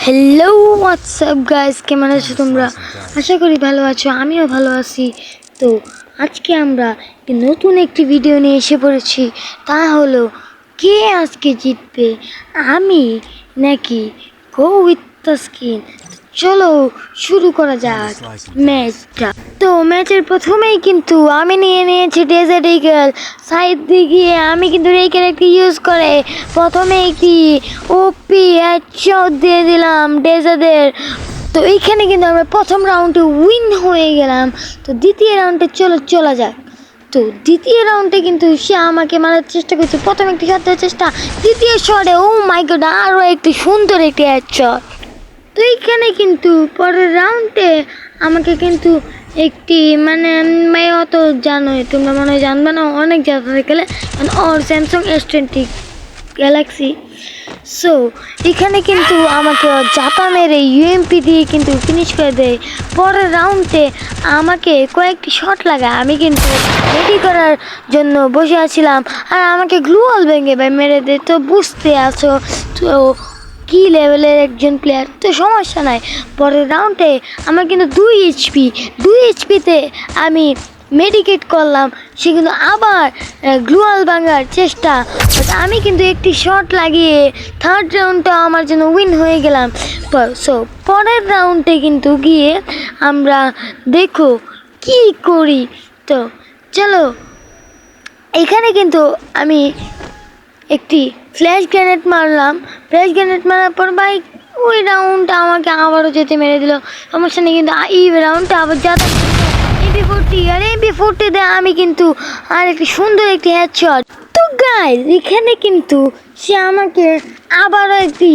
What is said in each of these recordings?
Hello WhatsApp guys, কেমন আছো তোমরা? আশা করি ভালো আছো, আমিও ভালো আছি। তো আজকে আমরা নতুন একটি ভিডিও নিয়ে এসে পড়েছি। তা হলো, কে আজকে জিতবে, আমি নাকি গো উইথ দ্য স্কিন? চলো শুরু করা যাক ম্যাচটা। তো ম্যাচের প্রথমেই কিন্তু আমি নিয়ে নিয়েছি ডেজার্ট ইগল। সাইড দিয়ে গিয়ে আমি কিন্তু এই ক্যারেক্টার ইউজ করে প্রথমে একটি ওপি হেডশট দিয়ে দিলাম ডেজার্টের। তো এইখানে কিন্তু আমরা প্রথম রাউন্ডে উইন হয়ে গেলাম। তো দ্বিতীয় রাউন্ডে চলা যাক। তো দ্বিতীয় রাউন্ডে কিন্তু সে আমাকে মারার চেষ্টা করছে। প্রথম একটি শট দেওয়ার চেষ্টা, দ্বিতীয় শটে ও মাই গড আরও একটি সুন্দর একটি হেডশট। তো এইখানে কিন্তু পরের রাউন্ডে আমাকে কিন্তু একটি অত জানোই তোমরা, মনে হয় জানবে না, অনেক জায়গায় গেলে ওর স্যামসাং S20 গ্যালাক্সি। সো এখানে কিন্তু আমাকে জাপা মেরে ইউএমপি দিয়ে কিন্তু ফিনিশ করে দেয়। পরের রাউন্ডে আমাকে কয়েকটি শট লাগায়, আমি কিন্তু রেডি করার জন্য বসে আছিলাম, আর আমাকে গ্লুয়াল ভেঙে মেরে দেয়। তো বুঝতে আছো তো কী লেভেলের একজন প্লেয়ার। তো সমস্যা নাই, পরের রাউন্ডে আমার কিন্তু 2 এইচপিতে আমি মেডিকেট করলাম। সে কিন্তু আবার গ্লুয়াল ভাঙার চেষ্টা, আমি কিন্তু একটি শট লাগিয়ে থার্ড রাউন্ডটা আমার জন্য উইন হয়ে গেলাম। সো পরের রাউন্ডে কিন্তু গিয়ে আমরা দেখো কি করি। তো চলো, এখানে কিন্তু আমি একটি ফ্ল্যাশ গ্রেনেড মারলাম। ফ্ল্যাশ গ্রেনেড মারার পর ভাই ওই রাউন্ডটা আমাকে আবারও যেতে মেরে দিল। সমস্যা নেই, কিন্তু এই রাউন্ডটা আবার যাতা MP40, আর MP40 দিয়ে আমি কিন্তু আর একটি সুন্দর একটি হেডশট। তো গাইস এখানে কিন্তু সে আমাকে আবারও একটি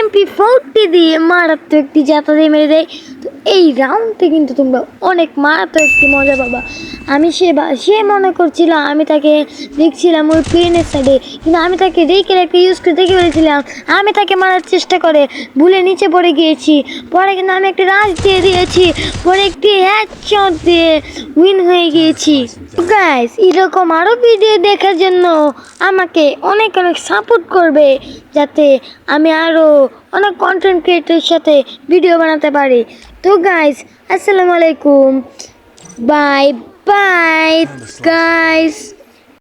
MP40 দিয়ে মারাত্মক একটি যাতা দিয়ে মেরে দেয়। তো এই রাউন্ডে কিন্তু তোমরা অনেক মারাত্মক একটি মজা পাবা। আমি সে মনে করছিল আমি তাকে দেখছিলাম ওই প্লেনের সাইডে, কিন্তু আমি তাকে রেখে একটা ইউজ করে দেখে ফেলেছিলাম। আমি তাকে মারার চেষ্টা করে ভুলে নিচে পড়ে গিয়েছি। পরে কিন্তু আমি একটি রাশ দিয়ে দিয়েছি, পরে একটি হেডশট দিয়ে উইন হয়ে গিয়েছি। গাইস এরকম আরও ভিডিও দেখার জন্য আমাকে অনেক সাপোর্ট করবে, যাতে আমি আরও অনেক কন্টেন্ট ক্রিয়েটরের সাথে ভিডিও বানাতে পারি। তো গাইস আসসালামু আলাইকুম, বাই বাই গাইস।